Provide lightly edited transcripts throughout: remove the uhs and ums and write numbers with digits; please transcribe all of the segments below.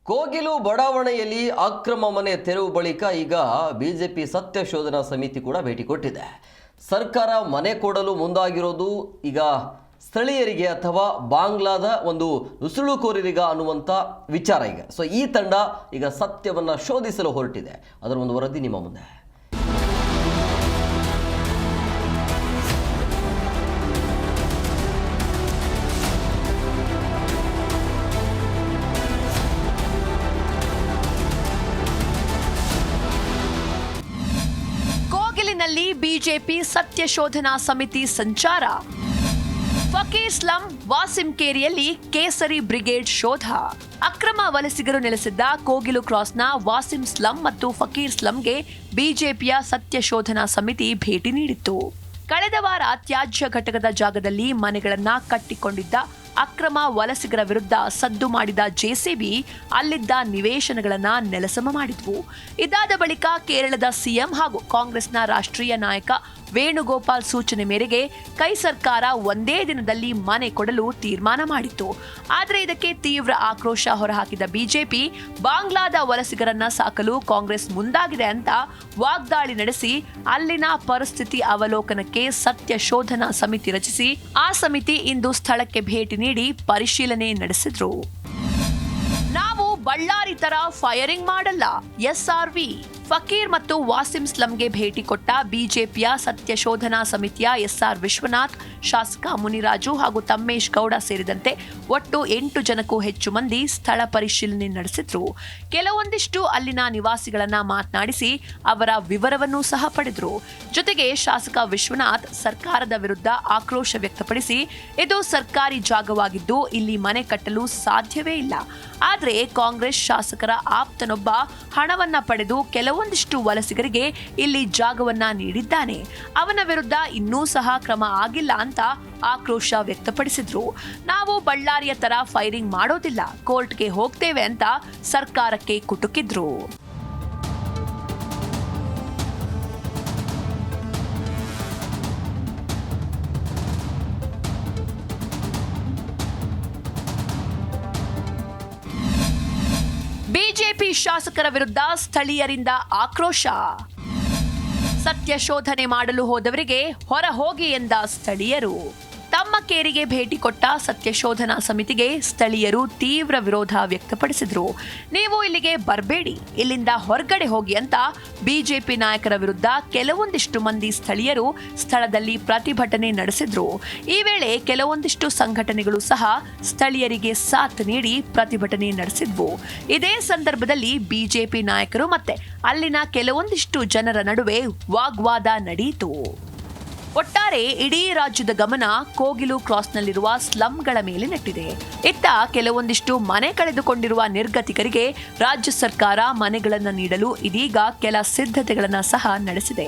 ಕೋಗಿಲು ಬಡಾವಣೆಯಲ್ಲಿ ಅಕ್ರಮ ಮನೆ ತೆರವು ಬಳಿಕ ಈಗ ಬಿಜೆಪಿ ಸತ್ಯ ಶೋಧನಾ ಸಮಿತಿ ಕೂಡ ಭೇಟಿ ಕೊಟ್ಟಿದೆ. ಸರ್ಕಾರ ಮನೆ ಕೊಡಲು ಮುಂದಾಗಿರೋದು ಈಗ ಸ್ಥಳೀಯರಿಗೆ ಅಥವಾ ಬಾಂಗ್ಲಾದ ಒಂದು ನುಸುಳುಕೋರರಿಗ ಅನ್ನುವಂಥ ವಿಚಾರ ಈಗ. ಸೊ ಈ ತಂಡ ಈಗ ಸತ್ಯವನ್ನು ಶೋಧಿಸಲು ಹೊರಟಿದೆ. ಅದರ ಒಂದು ವರದಿ ನಿಮ್ಮ ಮುಂದೆ. ಕೋಗಿಲಿನಲ್ಲಿ ಬಿಜೆಪಿ ಸತ್ಯ ಶೋಧನಾ ಸಮಿತಿ ಸಂಚಾರ. ಫಕೀರ್ ಸ್ಲಂ ವಾಸಿಂಕೇರಿಯಲ್ಲಿ ಕೇಸರಿ ಬ್ರಿಗೇಡ್ ಶೋಧ. ಅಕ್ರಮ ವಲಸಿಗರು ನೆಲೆಸಿದ್ದ ಕೋಗಿಲು ಕ್ರಾಸ್ನ ವಾಸಿಂ ಸ್ಲಂ ಮತ್ತು ಫಕೀರ್ ಸ್ಲಂಗೆ ಬಿಜೆಪಿಯ ಸತ್ಯ ಶೋಧನಾ ಸಮಿತಿ ಭೇಟಿ ನೀಡಿತ್ತು. ಕಳೆದ ವಾರ ತ್ಯಾಜ್ಯ ಘಟಕದ ಜಾಗದಲ್ಲಿ ಮನೆಗಳನ್ನ ಕಟ್ಟಿಕೊಂಡಿದ್ದ ಅಕ್ರಮ ವಲಸಿಗರ ವಿರುದ್ಧ ಸದ್ದು ಮಾಡಿದ ಜೆಸಿಬಿ ಅಲ್ಲಿದ್ದ ನಿವೇಶನಗಳನ್ನ ನೆಲಸಮ ಮಾಡಿದ್ವು. ಇದಾದ ಬಳಿಕ ಕೇರಳದ ಸಿಎಂ ಹಾಗೂ ಕಾಂಗ್ರೆಸ್ನ ರಾಷ್ಟ್ರೀಯ ನಾಯಕ ವೇಣುಗೋಪಾಲ್ ಸೂಚನೆ ಮೇರೆಗೆ ಕೈ ಸರ್ಕಾರ ಒಂದೇ ದಿನದಲ್ಲಿ ಮನೆ ಕೊಡಲು ತೀರ್ಮಾನ ಮಾಡಿತ್ತು. ಆದರೆ ಇದಕ್ಕೆ ತೀವ್ರ ಆಕ್ರೋಶ ಹೊರಹಾಕಿದ ಬಿಜೆಪಿ ಬಾಂಗ್ಲಾದ ವಲಸಿಗರನ್ನ ಸಾಕಲು ಕಾಂಗ್ರೆಸ್ ಮುಂದಾಗಿದೆ ಅಂತ ವಾಗ್ದಾಳಿ ನಡೆಸಿ ಅಲ್ಲಿನ ಪರಿಸ್ಥಿತಿ ಅವಲೋಕನಕ್ಕೆ ಸತ್ಯ ಶೋಧನಾ ಸಮಿತಿ ರಚಿಸಿ ಆ ಸಮಿತಿ ಇಂದು ಸ್ಥಳಕ್ಕೆ ಭೇಟಿ ನೀಡಿ ಪರಿಶೀಲನೆ ನಡೆಸಿದ್ರು. ನಾವು ಬಳ್ಳಾರಿ ತರ ಫೈರಿಂಗ್ ಮಾಡಲ್ಲ, ಎಸ್ಆರ್ವಿ. ಫಕೀರ್ ಮತ್ತು ವಾಸಿಂ ಸ್ಲಂಗೆ ಭೇಟಿ ಕೊಟ್ಟ ಬಿಜೆಪಿಯ ಸತ್ಯ ಶೋಧನಾ ಸಮಿತಿಯ ಎಸ್ಆರ್ ವಿಶ್ವನಾಥ್, ಶಾಸಕ ಮುನಿರಾಜು ಹಾಗೂ ತಮ್ಮೇಶ್ ಗೌಡ ಸೇರಿದಂತೆ ಒಟ್ಟು 8 ಜನಕ್ಕೂ ಹೆಚ್ಚು ಮಂದಿ ಸ್ಥಳ ಪರಿಶೀಲನೆ ನಡೆಸಿದ್ರು. ಕೆಲವೊಂದಿಷ್ಟು ಅಲ್ಲಿನ ನಿವಾಸಿಗಳನ್ನ ಮಾತನಾಡಿಸಿ ಅವರ ವಿವರವನ್ನು ಸಹ ಪಡೆದ್ರು. ಜೊತೆಗೆ ಶಾಸಕ ವಿಶ್ವನಾಥ್ ಸರ್ಕಾರದ ವಿರುದ್ಧ ಆಕ್ರೋಶ ವ್ಯಕ್ತಪಡಿಸಿ ಇದು ಸರ್ಕಾರಿ ಜಾಗವಾಗಿದ್ದು ಇಲ್ಲಿ ಮನೆ ಕಟ್ಟಲು ಸಾಧ್ಯವೇ ಇಲ್ಲ. ಆದರೆ ಕಾಂಗ್ರೆಸ್ ಶಾಸಕರ ಆಪ್ತನೊಬ್ಬ ಹಣವನ್ನ ಪಡೆದು ಕೆಲವೊಂದಿಷ್ಟು ವಲಸಿಗರಿಗೆ ಇಲ್ಲಿ ಜಾಗವನ್ನ ನೀಡಿದ್ದಾನೆ. ಅವನ ವಿರುದ್ಧ ಇನ್ನೂ ಸಹ ಕ್ರಮ ಆಗಿಲ್ಲ ಅಂತ ಆಕ್ರೋಶ ವ್ಯಕ್ತಪಡಿಸಿದ್ರು. ನಾವು ಬಳ್ಳಾರಿಯ ತರ ಫೈರಿಂಗ್ ಮಾಡೋದಿಲ್ಲ, ಕೋರ್ಟ್ಗೆ ಹೋಗ್ತೇವೆ ಅಂತ ಸರ್ಕಾರಕ್ಕೆ ಕುಟುಕಿದ್ರು. ಬಿಜೆಪಿ ಶಾಸಕರ ವಿರುದ್ಧ ಸ್ಥಳೀಯರಿಂದ ಆಕ್ರೋಶ. ಸತ್ಯ ಶೋಧನೆ ಮಾಡಲು ಹೋದವರಿಗೆ ಹೊರ ಹೋಗಿ ಎಂದ ಸ್ಥಳೀಯರು. ತಮ್ಮ ಕೇರಿಗೆ ಭೇಟಿ ಕೊಟ್ಟ ಸತ್ಯ ಶೋಧನಾ ಸಮಿತಿಗೆ ಸ್ಥಳೀಯರು ತೀವ್ರ ವಿರೋಧ ವ್ಯಕ್ತಪಡಿಸಿದ್ರು. ನೀವು ಇಲ್ಲಿಗೆ ಬರಬೇಡಿ, ಇಲ್ಲಿಂದ ಹೊರಗಡೆ ಹೋಗಿ ಅಂತ ಬಿಜೆಪಿ ನಾಯಕರ ವಿರುದ್ಧ ಕೆಲವೊಂದಿಷ್ಟು ಮಂದಿ ಸ್ಥಳೀಯರು ಸ್ಥಳದಲ್ಲಿ ಪ್ರತಿಭಟನೆ ನಡೆಸಿದ್ರು. ಈ ವೇಳೆ ಕೆಲವೊಂದಿಷ್ಟು ಸಂಘಟನೆಗಳು ಸಹ ಸ್ಥಳೀಯರಿಗೆ ಸಾಥ್ ನೀಡಿ ಪ್ರತಿಭಟನೆ ನಡೆಸಿದ್ವು. ಇದೇ ಸಂದರ್ಭದಲ್ಲಿ ಬಿಜೆಪಿ ನಾಯಕರು ಮತ್ತೆ ಅಲ್ಲಿನ ಕೆಲವೊಂದಿಷ್ಟು ಜನರ ನಡುವೆ ವಾಗ್ವಾದ ನಡೆಯಿತು. ಒಟ್ಟಾರೆ ಇಡೀ ರಾಜ್ಯದ ಗಮನ ಕೋಗಿಲು ಕ್ರಾಸ್ನಲ್ಲಿರುವ ಸ್ಲಂಗಳ ಮೇಲೆ ನೆಟ್ಟಿದೆ. ಇತ್ತ ಕೆಲವೊಂದಿಷ್ಟು ಮನೆ ಕಳೆದುಕೊಂಡಿರುವ ನಿರ್ಗತಿಕರಿಗೆ ರಾಜ್ಯ ಸರ್ಕಾರ ಮನೆಗಳನ್ನು ನೀಡಲು ಇದೀಗ ಕೆಲ ಸಿದ್ಧತೆಗಳನ್ನು ಸಹ ನಡೆಸಿದೆ.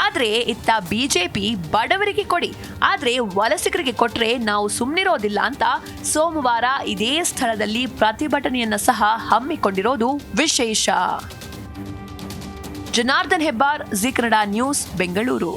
ಆದರೆ ಇತ್ತ ಬಿಜೆಪಿ ಬಡವರಿಗೆ ಕೊಡಿ, ಆದರೆ ವಲಸಿಗರಿಗೆ ಕೊಟ್ರೆ ನಾವು ಸುಮ್ಮನಿರೋದಿಲ್ಲ ಅಂತ ಸೋಮವಾರ ಇದೇ ಸ್ಥಳದಲ್ಲಿ ಪ್ರತಿಭಟನೆಯನ್ನ ಸಹ ಹಮ್ಮಿಕೊಂಡಿರೋದು ವಿಶೇಷ. Janardhan Hebbar, G Kannada news, Bengaluru.